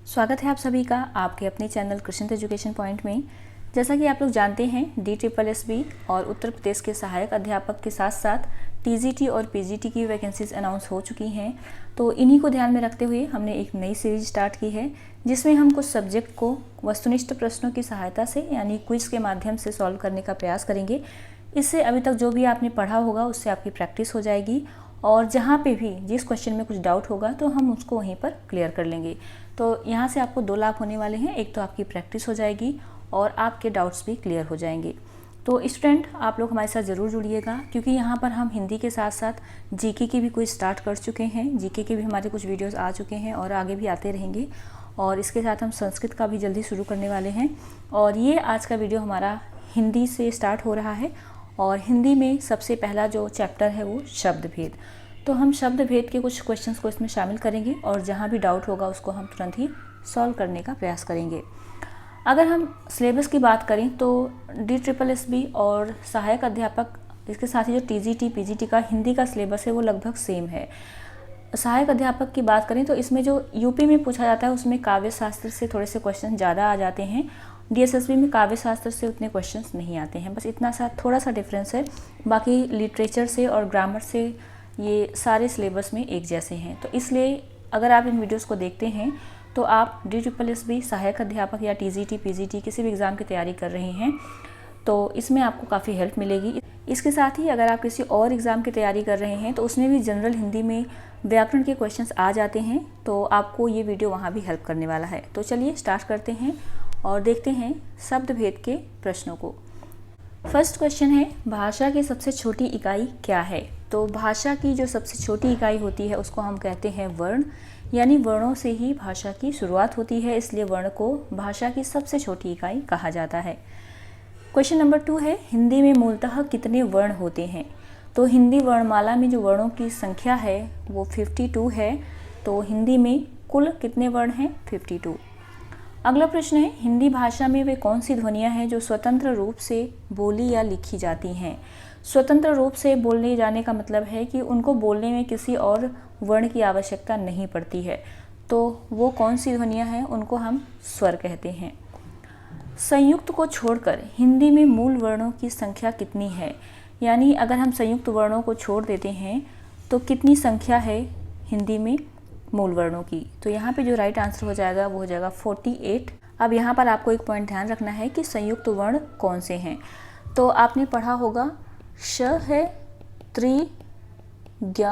स्वागत है आप सभी का आपके अपने चैनल कृष्ण एजुकेशन पॉइंट में। जैसा कि आप लोग जानते हैं DSSB और उत्तर प्रदेश के सहायक अध्यापक के साथ साथ TGT और PGT की वैकेंसीज अनाउंस हो चुकी हैं। तो इन्हीं को ध्यान में रखते हुए हमने एक नई सीरीज स्टार्ट की है जिसमें हम कुछ सब्जेक्ट को वस्तुनिष्ठ प्रश्नों की सहायता से यानी क्विज के माध्यम से सॉल्व करने का प्रयास करेंगे। इससे अभी तक जो भी आपने पढ़ा होगा उससे आपकी प्रैक्टिस हो जाएगी और जहाँ पे भी जिस क्वेश्चन में कुछ डाउट होगा तो हम उसको वहीं पर क्लियर कर लेंगे। तो यहाँ से आपको दो लाभ होने वाले हैं, एक तो आपकी प्रैक्टिस हो जाएगी और आपके डाउट्स भी क्लियर हो जाएंगे। तो स्टूडेंट आप लोग हमारे साथ ज़रूर जुड़िएगा क्योंकि यहाँ पर हम हिंदी के साथ साथ जीके की भी कुछ स्टार्ट कर चुके हैं। जीके के भी हमारे कुछ वीडियोस आ चुके हैं और आगे भी आते रहेंगे और इसके साथ हम संस्कृत का भी जल्दी शुरू करने वाले हैं। और ये आज का वीडियो हमारा हिंदी से स्टार्ट हो रहा है और हिंदी में सबसे पहला जो चैप्टर है वो शब्द भेद। तो हम शब्द भेद के कुछ क्वेश्चंस को इसमें शामिल करेंगे और जहाँ भी डाउट होगा उसको हम तुरंत ही सॉल्व करने का प्रयास करेंगे। अगर हम सिलेबस की बात करें तो DSSB और सहायक अध्यापक इसके साथ ही जो TGT PGT का हिंदी का सिलेबस है वो लगभग सेम है। सहायक अध्यापक की बात करें तो इसमें जो यूपी में पूछा जाता है उसमें काव्य शास्त्र से थोड़े से क्वेश्चन ज़्यादा आ जाते हैं। DSSB में काव्य शास्त्र से उतने क्वेश्चंस नहीं आते हैं, बस इतना सा थोड़ा सा डिफरेंस है। बाकी लिटरेचर से और ग्रामर से ये सारे सिलेबस में एक जैसे हैं। तो इसलिए अगर आप इन वीडियोस को देखते हैं तो आप DSSB सहायक अध्यापक या TGT PGT किसी भी एग्ज़ाम की तैयारी कर रहे हैं तो इसमें आपको काफ़ी हेल्प मिलेगी। इसके साथ ही अगर आप किसी और एग्ज़ाम की तैयारी कर रहे हैं तो उसमें भी जनरल हिंदी में व्याकरण के क्वेश्चंस आ जाते हैं, तो आपको ये वीडियो वहाँ भी हेल्प करने वाला है। तो चलिए स्टार्ट करते हैं और देखते हैं शब्द भेद के प्रश्नों को। फर्स्ट क्वेश्चन है, भाषा की सबसे छोटी इकाई क्या है? तो भाषा की जो सबसे छोटी इकाई होती है उसको हम कहते हैं वर्ण, यानी वर्णों से ही भाषा की शुरुआत होती है, इसलिए वर्ण को भाषा की सबसे छोटी इकाई कहा जाता है। क्वेश्चन नंबर 2 है, हिंदी में मूलतः कितने वर्ण होते हैं? तो हिंदी वर्णमाला में जो वर्णों की संख्या है वो 52 है। तो हिंदी में कुल कितने वर्ण हैं? 52। अगला प्रश्न है, हिंदी भाषा में वे कौन सी ध्वनियाँ हैं जो स्वतंत्र रूप से बोली या लिखी जाती हैं? स्वतंत्र रूप से बोलने जाने का मतलब है कि उनको बोलने में किसी और वर्ण की आवश्यकता नहीं पड़ती है। तो वो कौन सी ध्वनियाँ हैं? उनको हम स्वर कहते हैं। संयुक्त को छोड़कर हिंदी में मूल वर्णों की संख्या कितनी है? यानी अगर हम संयुक्त वर्णों को छोड़ देते हैं तो कितनी संख्या है हिंदी में मूल वर्णों की? तो यहाँ पे जो राइट आंसर हो जाएगा वो हो जाएगा 48। अब यहाँ पर आपको एक पॉइंट ध्यान रखना है कि संयुक्त वर्ण कौन से हैं। तो आपने पढ़ा होगा श है, त्रि, ज्ञ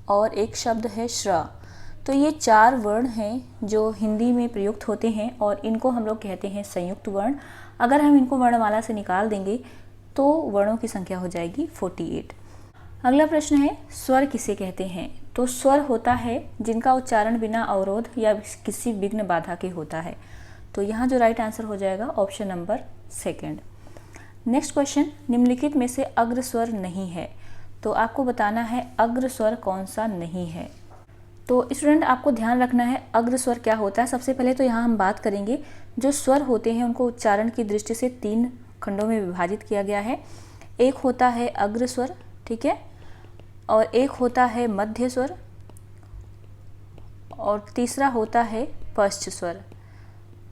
और एक शब्द है श्र। तो ये 4 वर्ण हैं जो हिंदी में प्रयुक्त होते हैं और इनको हम लोग कहते हैं संयुक्त वर्ण। अगर हम इनको वर्णमाला से निकाल देंगे तो वर्णों की संख्या हो जाएगी 48। अगला प्रश्न है, स्वर किसे कहते हैं? तो स्वर होता है जिनका उच्चारण बिना अवरोध या किसी विघ्न बाधा के होता है। तो यहाँ जो राइट आंसर हो जाएगा ऑप्शन नंबर 2। नेक्स्ट क्वेश्चन, निम्नलिखित में से अग्र स्वर नहीं है। तो आपको बताना है अग्र स्वर कौन सा नहीं है। तो स्टूडेंट आपको ध्यान रखना है अग्र स्वर क्या होता है। सबसे पहले तो यहाँ हम बात करेंगे जो स्वर होते हैं उनको उच्चारण की दृष्टि से 3 खंडों में विभाजित किया गया है। एक होता है अग्र स्वर, ठीक है, और एक होता है मध्य स्वर और तीसरा होता है पश्च स्वर।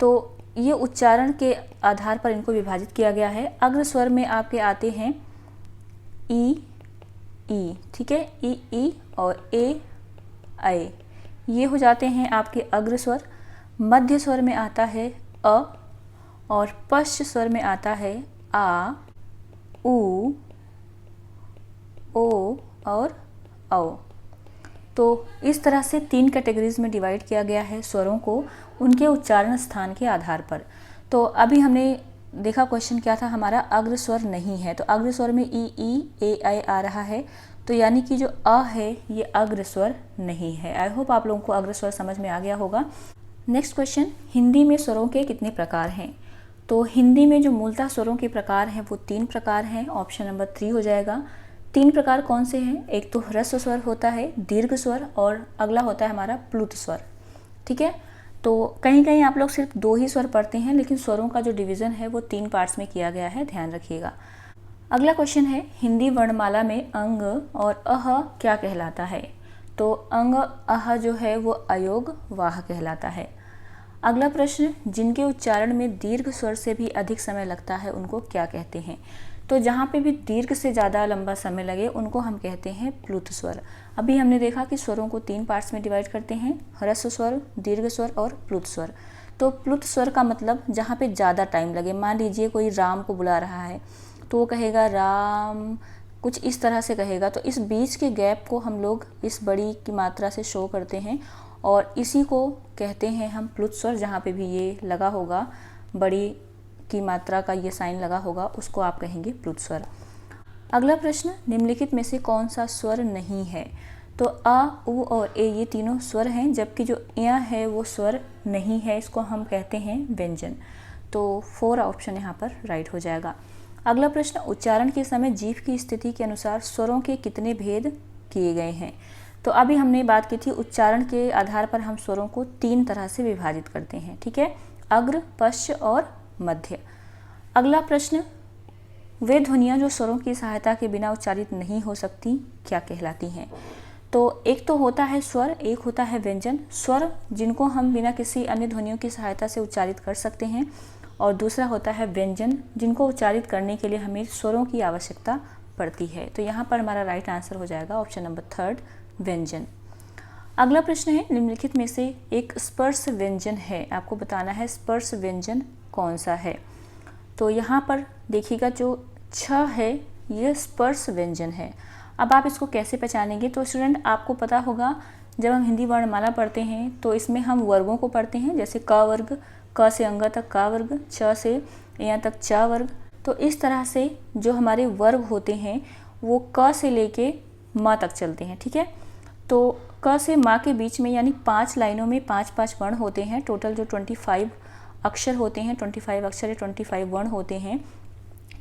तो ये उच्चारण के आधार पर इनको विभाजित किया गया है। अग्र स्वर में आपके आते हैं ई, ठीक है, ई और ए, ये हो जाते हैं आपके अग्र स्वर। मध्य स्वर में आता है अ और पश्च स्वर में आता है आ, उ, ओ और औ। तो इस तरह से 3 कैटेगरीज में डिवाइड किया गया है स्वरों को उनके उच्चारण स्थान के आधार पर। तो अभी हमने देखा क्वेश्चन क्या था हमारा, अग्र स्वर नहीं है। तो अग्र स्वर में ई, ए, आ रहा है, तो यानी कि जो अ है ये अग्र स्वर नहीं है। आई होप आप लोगों को अग्र स्वर समझ में आ गया होगा। नेक्स्ट क्वेश्चन, हिंदी में स्वरों के कितने प्रकार हैं? तो हिंदी में जो मूलतः स्वरों के प्रकार हैं वो 3 प्रकार हैं। ऑप्शन नंबर 3 हो जाएगा। 3 प्रकार कौन से हैं? एक तो ह्रस्व स्वर होता है, दीर्घ स्वर और अगला होता है हमारा प्लुत स्वर, ठीक है। तो कहीं कहीं आप लोग सिर्फ 2 ही स्वर पढ़ते हैं, लेकिन स्वरों का जो डिवीज़न है वो 3 पार्ट्स में किया गया है, ध्यान रखिएगा। अगला क्वेश्चन है, हिंदी वर्णमाला में अंग और अह क्या कहलाता है? तो अंग अह जो है वो अयोग वाह कहलाता है। अगला प्रश्न, जिनके उच्चारण में दीर्घ स्वर से भी अधिक समय लगता है उनको क्या कहते हैं? तो जहाँ पे भी दीर्घ से ज़्यादा लंबा समय लगे उनको हम कहते हैं प्लुत स्वर। अभी हमने देखा कि स्वरों को 3 पार्ट्स में डिवाइड करते हैं, ह्रस्व स्वर, दीर्घ स्वर और प्लुत स्वर। तो प्लुत स्वर का मतलब जहाँ पे ज़्यादा टाइम लगे। मान लीजिए कोई राम को बुला रहा है तो वो कहेगा राम, कुछ इस तरह से कहेगा। तो इस बीच के गैप को हम लोग इस बड़ी की मात्रा से शो करते हैं और इसी को कहते हैं हम प्लुत स्वर। जहाँ पे भी ये लगा होगा, बड़ी की मात्रा का ये साइन लगा होगा, उसको आप कहेंगे प्लुत स्वर। अगला प्रश्न, निम्नलिखित में से कौन सा स्वर नहीं है? तो अ, उ और ए ये तीनों स्वर हैं, जबकि जो य है वो स्वर नहीं है, इसको हम कहते हैं व्यंजन। तो 4 ऑप्शन यहाँ पर राइट हो जाएगा। अगला प्रश्न, उच्चारण के समय जीभ की स्थिति के अनुसार स्वरों के कितने भेद किए गए हैं? तो अभी हमने बात की थी उच्चारण के आधार पर हम स्वरों को 3 तरह से विभाजित करते हैं, ठीक है, अग्र, पश्च और मध्य। अगला प्रश्न, वे ध्वनियाँ जो स्वरों की सहायता के बिना उच्चारित नहीं हो सकती क्या कहलाती हैं? तो एक तो होता है स्वर, एक होता है व्यंजन। स्वर जिनको हम बिना किसी अन्य ध्वनियों की सहायता से उच्चारित कर सकते हैं, और दूसरा होता है व्यंजन जिनको उच्चारित करने के लिए हमें स्वरों की आवश्यकता पड़ती है। तो यहाँ पर हमारा राइट आंसर हो जाएगा ऑप्शन नंबर 3, व्यंजन। अगला प्रश्न है, निम्नलिखित में से एक स्पर्श व्यंजन है, आपको बताना है स्पर्श व्यंजन कौन सा है। तो यहाँ पर देखिएगा जो छ है ये स्पर्श व्यंजन है। अब आप इसको कैसे पहचानेंगे? तो स्टूडेंट आपको पता होगा जब हम हिंदी वर्णमाला पढ़ते हैं तो इसमें हम वर्गों को पढ़ते हैं, जैसे क वर्ग, क से अंग तक का वर्ग, च से य तक च वर्ग। तो इस तरह से जो हमारे वर्ग होते हैं वो क से लेके म तक चलते हैं, ठीक है। तो क से माँ के बीच में यानी 5 लाइनों में 5-5 वर्ण होते हैं। टोटल जो 25 अक्षर होते हैं, 25 अक्षर या 25 वर्ण होते हैं,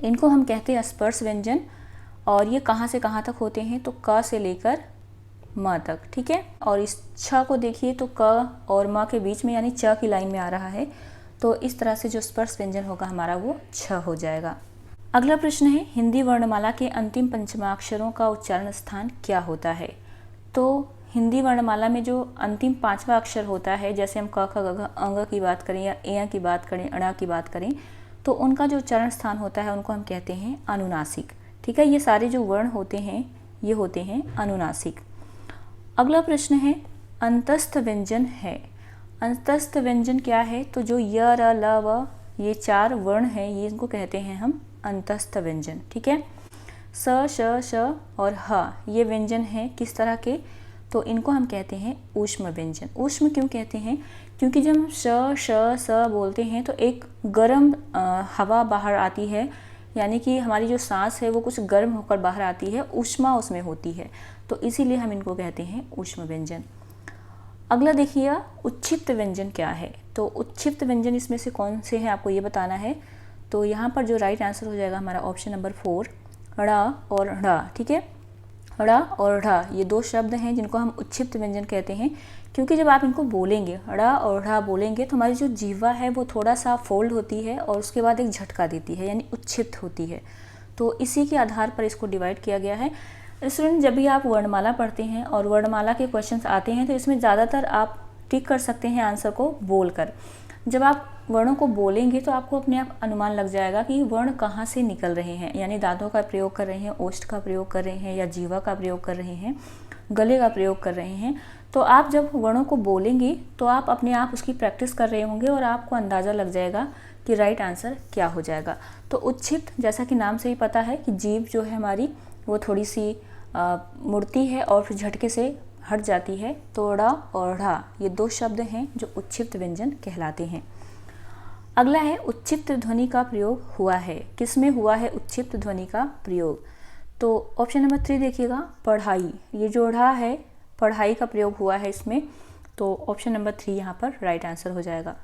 इनको हम कहते हैं स्पर्श व्यंजन। और ये कहाँ से कहाँ तक होते हैं? तो क से लेकर म तक, ठीक है। और इस छ को देखिए तो क और म के बीच में यानी च की लाइन में आ रहा है। तो इस तरह से जो स्पर्श व्यंजन होगा हमारा वो छ हो जाएगा। अगला प्रश्न है, हिंदी वर्णमाला के अंतिम पंचमाक्षरों का उच्चारण स्थान क्या होता है? तो हिंदी वर्णमाला में जो अंतिम 5वां अक्षर होता है, जैसे हम क ख ग घ अंग की बात करें या ए की बात करें, अणा की बात करें, तो उनका जो उच्चारण स्थान होता है उनको हम कहते हैं अनुनासिक, ठीक है। ये सारे जो वर्ण होते हैं ये होते हैं अनुनासिक। अगला प्रश्न है, अंतस्थ व्यंजन है। अंतस्थ व्यंजन क्या है? तो जो य, र, ल, व ये 4 वर्ण हैं, ये इनको कहते हैं हम अंतस्थ व्यंजन, ठीक है। स, श, श और ह ये व्यंजन हैं किस तरह के? तो इनको हम कहते हैं ऊष्म व्यंजन। ऊष्म क्यों कहते हैं? क्योंकि जब हम श, श, स बोलते हैं तो एक गर्म हवा बाहर आती है, यानी कि हमारी जो सांस है वो कुछ गर्म होकर बाहर आती है, ऊष्मा उसमें होती है, तो इसीलिए हम इनको कहते हैं ऊष्म व्यंजन। अगला देखिए, उच्छिप्त व्यंजन क्या है? तो उच्छिप्त व्यंजन इसमें से कौन से हैं आपको ये बताना है। तो यहाँ पर जो राइट आंसर हो जाएगा हमारा ऑप्शन नंबर 4, ड़ और ढ़, ठीक है। ड़ और ढ़ ये 2 शब्द हैं जिनको हम उच्छिप्त व्यंजन कहते हैं, क्योंकि जब आप इनको बोलेंगे, ड़ और ढ़ बोलेंगे, तो हमारी जो जीवा है वो थोड़ा सा फोल्ड होती है और उसके बाद एक झटका देती है, यानी उच्छिप्त होती है। तो इसी के आधार पर इसको डिवाइड किया गया है। स्टूडेंट जब भी आप वर्णमाला पढ़ते हैं और वर्णमाला के क्वेश्चंस आते हैं तो इसमें ज़्यादातर आप टिक कर सकते हैं आंसर को बोलकर। जब आप वर्णों को बोलेंगे तो आपको अपने आप अनुमान लग जाएगा कि वर्ण कहाँ से निकल रहे हैं, यानी दांतों का प्रयोग कर रहे हैं, ओष्ठ का प्रयोग कर रहे हैं, या जीवा का प्रयोग कर रहे हैं, गले का प्रयोग कर रहे हैं। तो आप जब वर्णों को बोलेंगे तो आप अपने आप उसकी प्रैक्टिस कर रहे होंगे और आपको अंदाज़ा लग जाएगा कि राइट आंसर क्या हो जाएगा। तो उच्छिप्त, जैसा कि नाम से ही पता है कि जीभ जो है हमारी वो थोड़ी सी मुड़ती है और फिर झटके से हट जाती है। तो ड़ और ढ़ ये 2 शब्द हैं जो उच्छिप्त व्यंजन कहलाते हैं। अगला है, उच्छिप्त ध्वनि का प्रयोग हुआ है। किसमें हुआ है उच्छिप्त ध्वनि का प्रयोग? तो ऑप्शन नंबर 3 देखिएगा, पढ़ाई। ये जो ढ़ है पढ़ाई का प्रयोग हुआ है इसमें, तो ऑप्शन नंबर 3 यहाँ पर राइट आंसर हो जाएगा।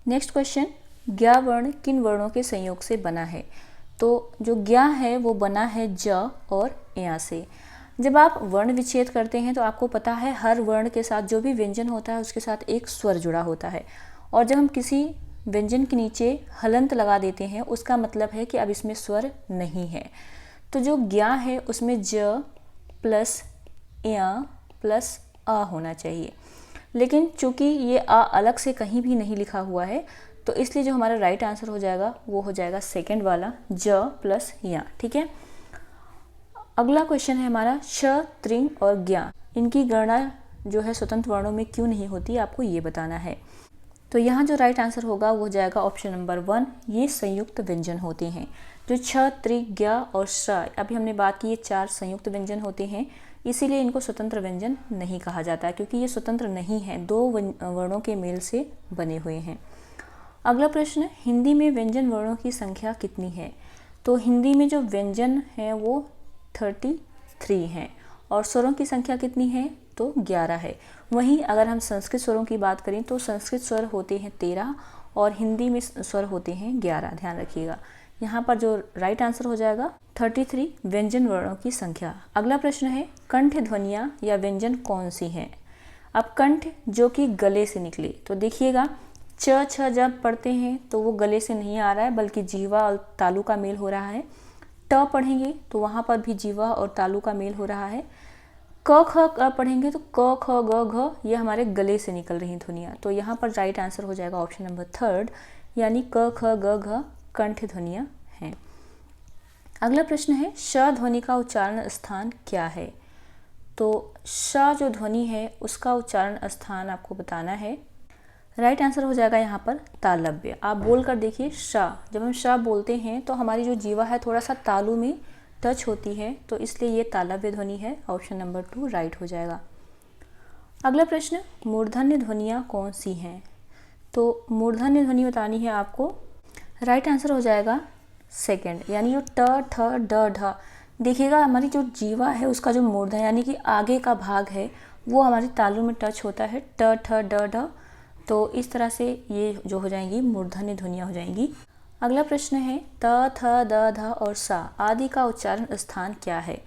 नेक्स्ट क्वेश्चन, ज्ञ वर्ण किन वर्णों के संयोग से बना है? तो जो ज्ञ है वो बना है ज और य से। जब आप वर्ण विच्छेद करते हैं तो आपको पता है हर वर्ण के साथ जो भी व्यंजन होता है उसके साथ एक स्वर जुड़ा होता है, और जब हम किसी व्यंजन के नीचे हलंत लगा देते हैं उसका मतलब है कि अब इसमें स्वर नहीं है। तो जो ज्ञ है उसमें ज प्लस य प्लस अ होना चाहिए। लेकिन चूंकि ये आ अलग से कहीं भी नहीं लिखा हुआ है तो इसलिए जो हमारा राइट आंसर हो जाएगा वो हो जाएगा सेकंड वाला ज प्लस या। ठीक है, अगला क्वेश्चन है हमारा श, त्रिंग और ज्ञा, इनकी गणना जो है स्वतंत्र वर्णों में क्यों नहीं होती, आपको ये बताना है। तो यहाँ जो राइट आंसर होगा वो हो जाएगा ऑप्शन नंबर 1, ये संयुक्त व्यंजन होते हैं। जो छ, त्रि, ज्ञा और श, अभी हमने बात की, ये 4 संयुक्त व्यंजन होते हैं, इसीलिए इनको स्वतंत्र व्यंजन नहीं कहा जाता क्योंकि ये स्वतंत्र नहीं है, 2 वर्णों के मेल से बने हुए हैं। अगला प्रश्न, हिंदी में व्यंजन वर्णों की संख्या कितनी है? तो हिंदी में जो व्यंजन है वो 33 हैं और स्वरों की संख्या कितनी है? तो 11 है। वहीं अगर हम संस्कृत स्वरों की बात करें तो संस्कृत स्वर होते हैं 13 और हिंदी में स्वर होते हैं 11, ध्यान रखिएगा। यहाँ पर जो राइट आंसर हो जाएगा 33 व्यंजन वर्णों की संख्या। अगला प्रश्न है कंठ ध्वनियाँ या व्यंजन कौन सी हैं? अब कंठ जो कि गले से निकले, तो देखिएगा च छ जब पढ़ते हैं तो वो गले से नहीं आ रहा है बल्कि जीवा और तालु का मेल हो रहा है। ट पढ़ेंगे तो वहाँ पर भी जीवा और तालु का मेल हो रहा है। क ख पढ़ेंगे तो क ख ग घ ये हमारे गले से निकल रही ध्वनियाँ, तो यहाँ पर राइट आंसर हो जाएगा ऑप्शन नंबर 3 यानी क ख ग घ कंठ ध्वनियाँ हैं। अगला प्रश्न है श ध्वनि का उच्चारण स्थान क्या है? तो श जो ध्वनि है उसका उच्चारण स्थान आपको बताना है। राइट आंसर हो जाएगा यहाँ पर तालव्य। आप बोल कर देखिए श, जब हम श बोलते हैं तो हमारी जो जीवा है थोड़ा सा तालु में टच होती है, तो इसलिए ये तालव्य ध्वनि है। ऑप्शन नंबर 2 राइट हो जाएगा। अगला प्रश्न, मूर्धन्य ध्वनियाँ कौन सी हैं? तो मूर्धन्य ध्वनि बतानी है आपको। राइट आंसर हो जाएगा सेकंड, यानी जो ट ठ ड ढ। देखिएगा हमारी जो जीवा है उसका जो मूर्धन्य यानी कि आगे का भाग है वो हमारी तालु में टच होता है, ट ठ ड ढ। तो इस तरह से ये जो हो जाएंगी मूर्धन्य ध्वनियाँ हो जाएंगी। अगला प्रश्न है त थ द ध और सा आदि का उच्चारण स्थान क्या है?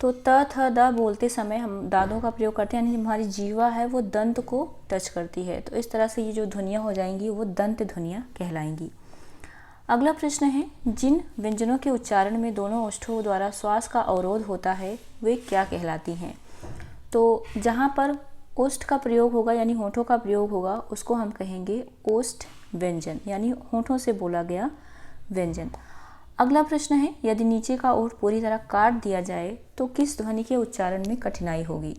तो त थ द बोलते समय हम दादों का प्रयोग करते हैं, यानी हमारी जीवा है वो दंत को टच करती है, तो इस तरह से ये जो ध्वनियाँ हो जाएंगी वो दंत ध्वनियाँ कहलाएंगी। अगला प्रश्न है जिन व्यंजनों के उच्चारण में दोनों ओष्ठों द्वारा श्वास का अवरोध होता है वे क्या कहलाती हैं? तो जहाँ पर ओष्ठ का प्रयोग होगा यानी होठों का प्रयोग होगा उसको हम कहेंगे ओष्ठ व्यंजन, यानी होठों से बोला गया व्यंजन। अगला प्रश्न है यदि नीचे का ओठ पूरी तरह काट दिया जाए तो किस ध्वनि के उच्चारण में कठिनाई होगी?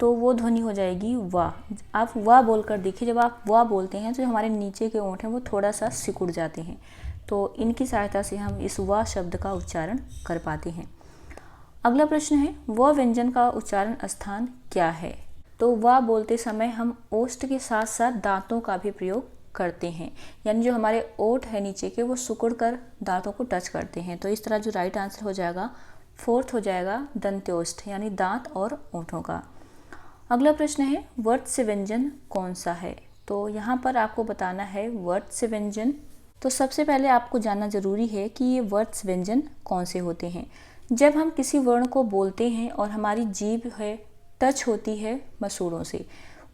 तो वो ध्वनि हो जाएगी वाह। आप वाह बोलकर देखिए, जब आप वाह बोलते हैं तो जो हमारे नीचे के ओठ हैं वो थोड़ा सा सिकुड़ जाते हैं, तो इनकी सहायता से हम इस वाह शब्द का उच्चारण कर पाते हैं। अगला प्रश्न है वह व्यंजन का उच्चारण स्थान क्या है? तो वाह बोलते समय हम ओष्ठ के साथ साथ दांतों का भी प्रयोग करते हैं, यानी जो हमारे ओठ है नीचे के वो सिकुड़ कर दांतों को टच करते हैं, तो इस तरह जो राइट आंसर हो जाएगा 4th हो जाएगा दंत्योष्ठ, यानी दांत और ओठों का। अगला प्रश्न है वर्त्स्य व्यंजन कौन सा है? तो यहाँ पर आपको बताना है वर्त्स्य व्यंजन। तो सबसे पहले आपको जानना जरूरी है कि ये वर्त्स्य व्यंजन कौन से होते हैं। जब हम किसी वर्ण को बोलते हैं और हमारी जीभ है टच होती है मसूड़ों से,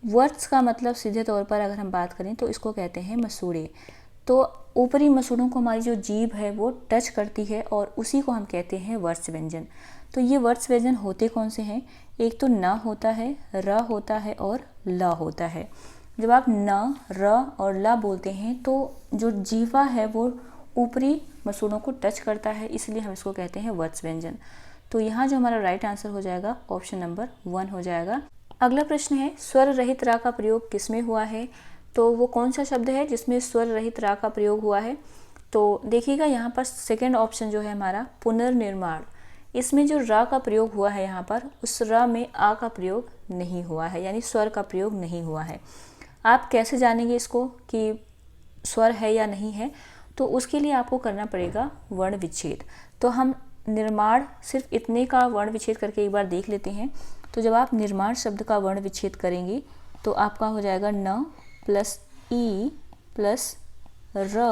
वर्त्स का मतलब सीधे तौर पर अगर हम बात करें तो इसको कहते हैं मसूड़े। तो ऊपरी मसूड़ों को हमारी जो जीभ है वो टच करती है और उसी को हम कहते हैं वर्त्स्य व्यंजन। तो ये वर्त्स्य व्यंजन होते कौन से हैं? एक तो न होता है, र होता है और ल होता है। जब आप न, र और ल बोलते हैं तो जो जीवा है वो ऊपरी मसूड़ों को टच करता है, इसलिए हम इसको कहते हैं वर्त्स्य व्यंजन। तो यहाँ जो हमारा राइट आंसर हो जाएगा ऑप्शन नंबर 1 हो जाएगा। अगला प्रश्न है स्वर रहित रा का प्रयोग किसमें हुआ है? तो वो कौन सा शब्द है जिसमें स्वर रहित रा का प्रयोग हुआ है? तो देखिएगा यहाँ पर सेकंड ऑप्शन जो है हमारा पुनर्निर्माण, इसमें जो रा का प्रयोग हुआ है यहाँ पर उस रा में आ का प्रयोग नहीं हुआ है, यानी स्वर का प्रयोग नहीं हुआ है। आप कैसे जानेंगे इसको कि स्वर है या नहीं है? तो उसके लिए आपको करना पड़ेगा वर्ण विच्छेद। तो हम निर्माण सिर्फ इतने का वर्ण विच्छेद करके एक बार देख लेते हैं। तो जब आप निर्माण शब्द का वर्ण विच्छेद करेंगे तो आपका हो जाएगा न प्लस ई प्लस र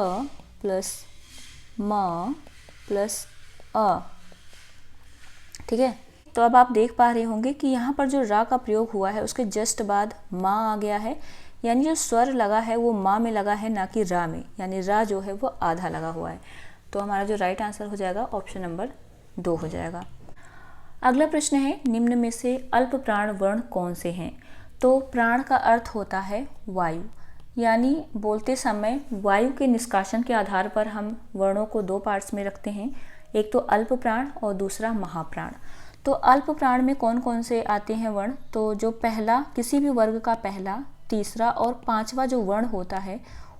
प्लस म प्लस अ। ठीक है, तो अब आप देख पा रहे होंगे कि यहाँ पर जो रा का प्रयोग हुआ है उसके जस्ट बाद माँ आ गया है, यानी जो स्वर लगा है वो माँ में लगा है ना कि रा में, यानी रा जो है वो आधा लगा हुआ है। तो हमारा जो राइट आंसर हो जाएगा ऑप्शन नंबर 2 हो जाएगा। अगला प्रश्न है निम्न में से अल्प प्राण वर्ण कौन से हैं? तो प्राण का अर्थ होता है वायु, यानी बोलते समय वायु के निष्कासन के आधार पर हम वर्णों को दो पार्ट्स में रखते हैं, एक तो अल्प प्राण और दूसरा महाप्राण। तो अल्प प्राण में कौन कौन से आते हैं वर्ण, तो जो पहला किसी भी वर्ग का पहला, तीसरा और पांचवा जो वर्ण होता है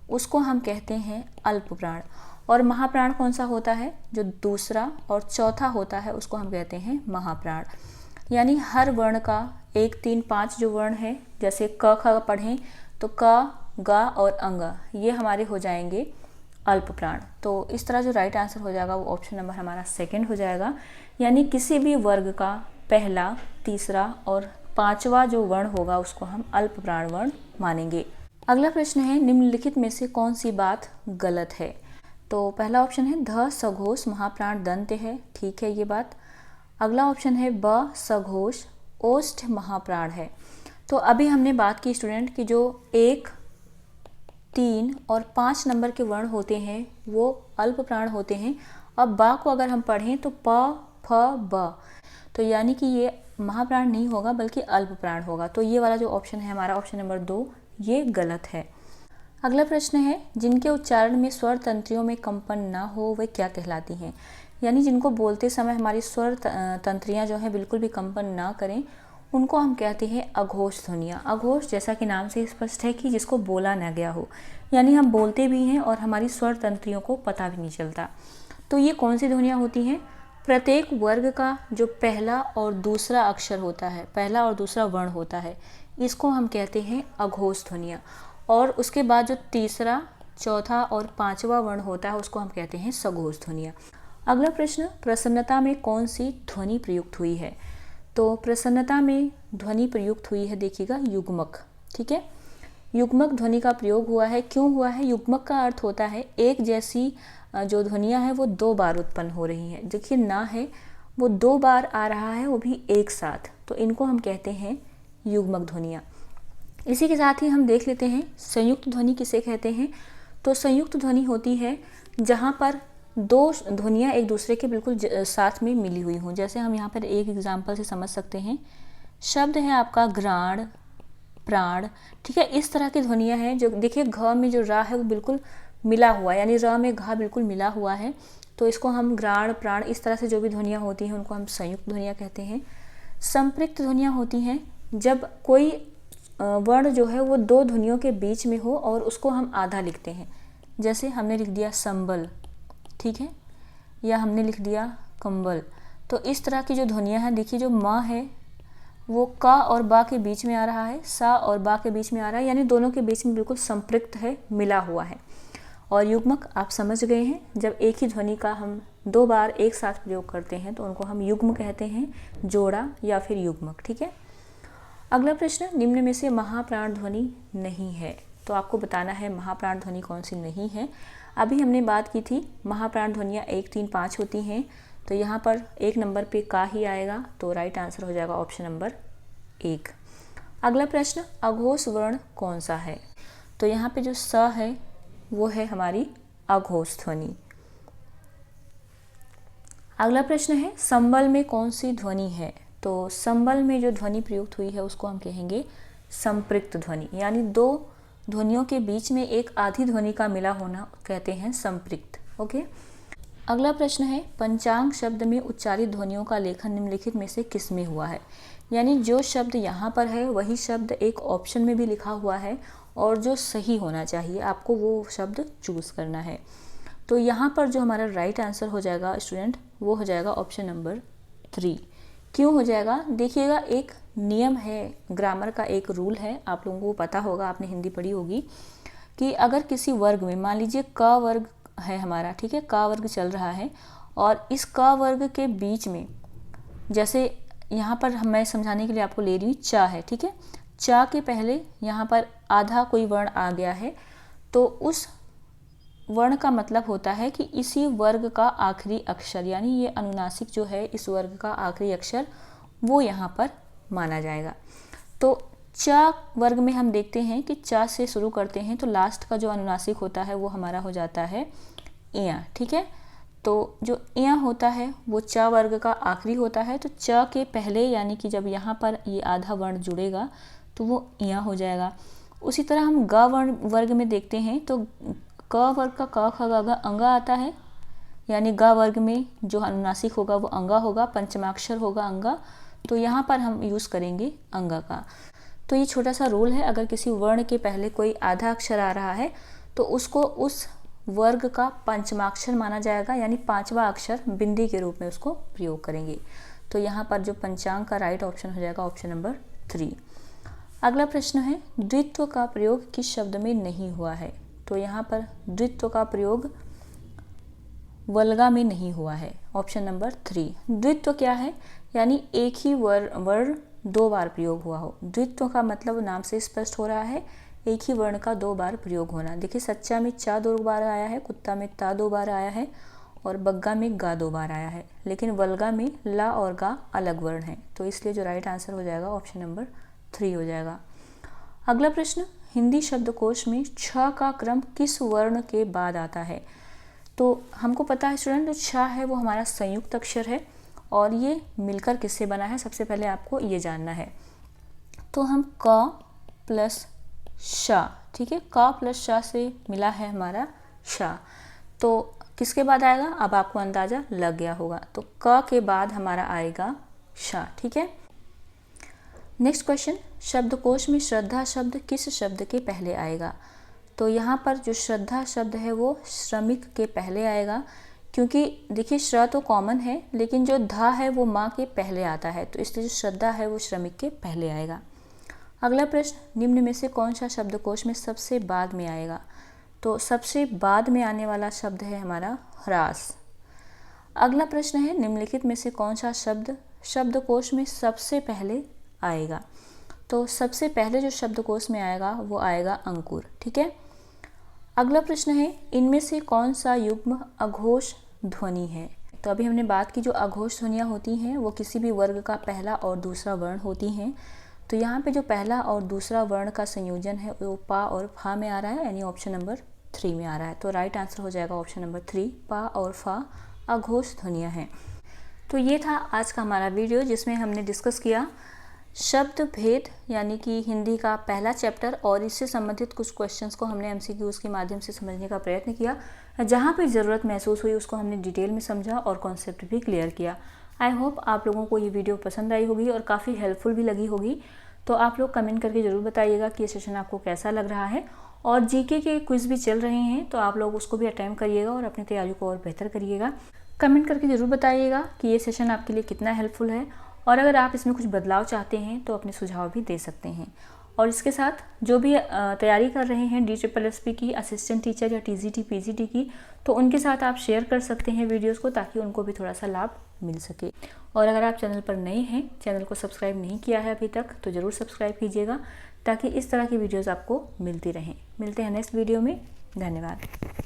उसको हम कहते हैं अल्प प्राण। और महाप्राण कौन सा होता है, जो दूसरा और चौथा होता है उसको हम कहते हैं महाप्राण। यानी हर वर्ण का 1, 3, 5 जो वर्ण है, जैसे क ख पढ़ें तो क, ग और अंग, ये हमारे हो जाएंगे अल्प प्राण। तो इस तरह जो राइट आंसर हो जाएगा वो ऑप्शन नंबर हमारा सेकंड हो जाएगा। यानी किसी भी वर्ग का पहला, तीसरा और पांचवा जो वर्ण होगा उसको हम अल्प प्राण वर्ण मानेंगे। अगला प्रश्न है, निम्नलिखित में से कौन सी बात गलत है। तो पहला ऑप्शन है ध सघोष महाप्राण दंत है, ठीक है ये बात। अगला ऑप्शन है ब सघोष ओष्ठ महाप्राण है। तो अभी हमने बात की स्टूडेंट कि जो 1, 3 और 5 नंबर के वर्ण होते हैं वो अल्प प्राण होते हैं। अब बा को अगर हम पढ़ें तो प फ ब, तो यानी कि ये महाप्राण नहीं होगा बल्कि अल्प प्राण होगा। तो ये वाला जो ऑप्शन है हमारा ऑप्शन नंबर 2, ये गलत है। अगला प्रश्न है, जिनके उच्चारण में स्वर तंत्रियों में कंपन ना हो वे क्या कहलाती हैं। यानी जिनको बोलते समय हमारी स्वर तंत्रियाँ जो हैं बिल्कुल भी कंपन ना करें उनको हम कहते हैं अघोष ध्वनियाँ। अघोष जैसा कि नाम से स्पष्ट है कि जिसको बोला ना गया हो, यानी हम बोलते भी हैं और हमारी स्वर तंत्रियों को पता भी नहीं चलता। तो ये कौन सी ध्वनियाँ होती हैं, प्रत्येक वर्ग का जो पहला और दूसरा अक्षर होता है, पहला और दूसरा वर्ण होता है, इसको हम कहते हैं अघोष ध्वनियाँ। और उसके बाद जो तीसरा, चौथा और पांचवा वर्ण होता है उसको हम कहते हैं सघोष ध्वनियाँ। अगला प्रश्न, प्रसन्नता में कौन सी ध्वनि प्रयुक्त हुई है। तो प्रसन्नता में ध्वनि प्रयुक्त हुई है, देखिएगा युग्मक, ठीक है। युग्मक ध्वनि का प्रयोग हुआ है। क्यों हुआ है, युग्मक का अर्थ होता है एक जैसी जो ध्वनियाँ हैं वो 2 बार उत्पन्न हो रही हैं। देखिए ना है वो 2 बार आ रहा है, वो भी एक साथ, तो इनको हम कहते हैं युग्मक ध्वनियाँ। इसी के साथ ही हम देख लेते हैं संयुक्त ध्वनि किसे कहते हैं। तो संयुक्त ध्वनि होती है जहाँ पर 2 ध्वनियाँ एक दूसरे के बिल्कुल साथ में मिली हुई हों। जैसे हम यहाँ पर एक एग्जाम्पल से समझ सकते हैं, शब्द है आपका ग्राण, प्राण, ठीक है। इस तरह की ध्वनियाँ हैं जो देखिए घ में जो रा है वो बिल्कुल मिला हुआ है, यानी र में घा बिल्कुल मिला हुआ है, तो इसको हम ग्राण, प्राण, इस तरह से जो भी ध्वनियाँ होती हैं उनको हम संयुक्त ध्वनियाँ कहते हैं। संपृक्त ध्वनियाँ होती हैं जब कोई वर्ण जो है वो 2 ध्वनियों के बीच में हो और उसको हम आधा लिखते हैं। जैसे हमने लिख दिया संबल, ठीक है, या हमने लिख दिया कंबल। तो इस तरह की जो ध्वनियाँ हैं, देखिए जो म है वो का और बा के बीच में आ रहा है, सा और बा के बीच में आ रहा है, यानी दोनों के बीच में बिल्कुल संपृक्त है, मिला हुआ है। और युग्मक आप समझ गए हैं, जब एक ही ध्वनि का हम 2 बार एक साथ प्रयोग करते हैं तो उनको हम युग्म कहते हैं, जोड़ा या फिर युग्मक, ठीक है। अगला प्रश्न, निम्न में से महाप्राण ध्वनि नहीं है। तो आपको बताना है महाप्राण ध्वनि कौन सी नहीं है। अभी हमने बात की थी महाप्राण ध्वनियाँ 1, 3, 5 होती हैं, तो यहाँ पर 1 नंबर पे का ही आएगा, तो राइट आंसर हो जाएगा ऑप्शन नंबर 1। अगला प्रश्न, अघोष वर्ण कौन सा है। तो यहाँ पे जो स है वो है हमारी अघोष ध्वनि। अगला प्रश्न है, संबल में कौन सी ध्वनि है। तो संबल में जो ध्वनि प्रयुक्त हुई है उसको हम कहेंगे संपृक्त ध्वनि, यानी 2 ध्वनियों के बीच में एक आधी ध्वनि का मिला होना कहते हैं संपृक्त, ओके। अगला प्रश्न है, पंचांग शब्द में उच्चारित ध्वनियों का लेखन निम्नलिखित में से किस में हुआ है। यानी जो शब्द यहाँ पर है वही शब्द एक ऑप्शन में भी लिखा हुआ है और जो सही होना चाहिए आपको वो शब्द चूज करना है। तो यहाँ पर जो हमारा राइट आंसर हो जाएगा स्टूडेंट वो हो जाएगा ऑप्शन नंबर 3। क्यों हो जाएगा, देखिएगा एक नियम है, ग्रामर का एक रूल है, आप लोगों को पता होगा, आपने हिंदी पढ़ी होगी, कि अगर किसी वर्ग में मान लीजिए क वर्ग है हमारा, ठीक है, क वर्ग चल रहा है और इस क वर्ग के बीच में, जैसे यहाँ पर मैं समझाने के लिए आपको ले रही हूँ चा है, ठीक है, चा के पहले यहाँ पर आधा कोई वर्ण आ गया है, तो उस वर्ण का मतलब होता है कि इसी वर्ग का आखिरी अक्षर, यानी ये अनुनासिक जो है इस वर्ग का आखिरी अक्षर वो यहाँ पर माना जाएगा। तो चा वर्ग में हम देखते हैं कि चा से शुरू करते हैं तो लास्ट का जो अनुनासिक होता है वो हमारा हो जाता है इया, ठीक है। तो जो इया होता है वो चा वर्ग का आखिरी होता है, तो चा के पहले यानी कि जब यहाँ पर ये आधा वर्ण जुड़ेगा तो वो यहाँ हो जाएगा। उसी तरह हम ग वर्ग में देखते हैं तो क वर्ग का क ख ग घ अंगा आता है, यानी ग वर्ग में जो अनुनासिक होगा वो अंगा होगा, पंचमाक्षर होगा अंगा, तो यहाँ पर हम यूज़ करेंगे अंगा का। तो ये छोटा सा रूल है, अगर किसी वर्ण के पहले कोई आधा अक्षर आ रहा है तो उसको उस वर्ग का पंचमाक्षर माना जाएगा, यानी पांचवा अक्षर बिंदी के रूप में उसको प्रयोग करेंगे। तो यहाँ पर जो पंचांग का राइट ऑप्शन हो जाएगा ऑप्शन नंबर 3। अगला प्रश्न है द्वित्व का प्रयोग किस शब्द में नहीं हुआ है। तो यहाँ पर द्वित्व का प्रयोग वल्गा में नहीं हुआ है, ऑप्शन नंबर 3। द्वित्व क्या है, यानी एक ही वर्ण 2 बार प्रयोग हुआ हो। द्वित्व का मतलब नाम से स्पष्ट हो रहा है, एक ही वर्ण का 2 बार प्रयोग होना। देखिए सच्चा में चा 2 बार आया है, कुत्ता में ता 2 बार आया है और बग्गा में गा 2 बार आया है, लेकिन वल्गा में ला और गा अलग वर्ण है। तो इसलिए जो राइट आंसर हो जाएगा ऑप्शन नंबर 3 हो जाएगा। अगला प्रश्न, हिंदी शब्दकोश में छ का क्रम किस वर्ण के बाद आता है। तो हमको पता है स्टूडेंट, जो छ है वो हमारा संयुक्त अक्षर है और ये मिलकर किससे बना है, सबसे पहले आपको ये जानना है। तो हम क प्लस शा, ठीक है, क प्लस शा से मिला है हमारा शा, तो किसके बाद आएगा, अब आपको अंदाजा लग गया होगा। तो क के बाद हमारा आएगा शा, ठीक है। नेक्स्ट क्वेश्चन, शब्दकोश में श्रद्धा शब्द किस शब्द के पहले आएगा। तो यहाँ पर जो श्रद्धा शब्द है वो श्रमिक के पहले आएगा, क्योंकि देखिए श्र तो कॉमन है लेकिन जो धा है वो माँ के पहले आता है, तो इसलिए जो श्रद्धा है वो श्रमिक के पहले आएगा। अगला प्रश्न, निम्न में से कौन सा शब्दकोश में सबसे बाद में आएगा। तो सबसे बाद में आने वाला शब्द है हमारा ह्रास। अगला प्रश्न है, निम्नलिखित में से कौन सा शब्द शब्दकोश में सबसे पहले आएगा। तो सबसे पहले जो शब्दकोश में आएगा वो आएगा अंकुर, ठीक है। अगला प्रश्न है, इनमें से कौन सा युग्म अघोष ध्वनि है। तो अभी हमने बात की जो अघोष ध्वनियाँ होती हैं वो किसी भी वर्ग का पहला और दूसरा वर्ण होती हैं। तो यहाँ पे जो पहला और दूसरा वर्ण का संयोजन है वो पा और फा में आ रहा है, यानी ऑप्शन नंबर 3 में आ रहा है। तो राइट आंसर हो जाएगा ऑप्शन नंबर 3, पा और फा अघोष ध्वनियाँ हैं। तो ये था आज का हमारा वीडियो जिसमें हमने डिस्कस किया शब्द भेद, यानी कि हिंदी का पहला चैप्टर, और इससे संबंधित कुछ क्वेश्चंस को हमने एमसीक्यूज़ के माध्यम से समझने का प्रयत्न किया। जहाँ पर ज़रूरत महसूस हुई उसको हमने डिटेल में समझा और कॉन्सेप्ट भी क्लियर किया। आई होप आप लोगों को ये वीडियो पसंद आई होगी और काफ़ी हेल्पफुल भी लगी होगी। तो आप लोग कमेंट करके ज़रूर बताइएगा कि ये सेशन आपको कैसा लग रहा है। और जीके के क्विज़ भी चल रहे हैं तो आप लोग उसको भी अटेम्प्ट करिएगा और अपनी तैयारी को और बेहतर करिएगा। कमेंट करके ज़रूर बताइएगा कि ये सेशन आपके लिए कितना हेल्पफुल है, और अगर आप इसमें कुछ बदलाव चाहते हैं तो अपने सुझाव भी दे सकते हैं। और इसके साथ जो भी तैयारी कर रहे हैं DSSB की, असिस्टेंट टीचर या TGT PGT की, तो उनके साथ आप शेयर कर सकते हैं वीडियोस को, ताकि उनको भी थोड़ा सा लाभ मिल सके। और अगर आप चैनल पर नए हैं, चैनल को सब्सक्राइब नहीं किया है अभी तक, तो ज़रूर सब्सक्राइब कीजिएगा ताकि इस तरह की वीडियोज़ आपको मिलती रहें। मिलते हैं नेक्स्ट वीडियो में। धन्यवाद।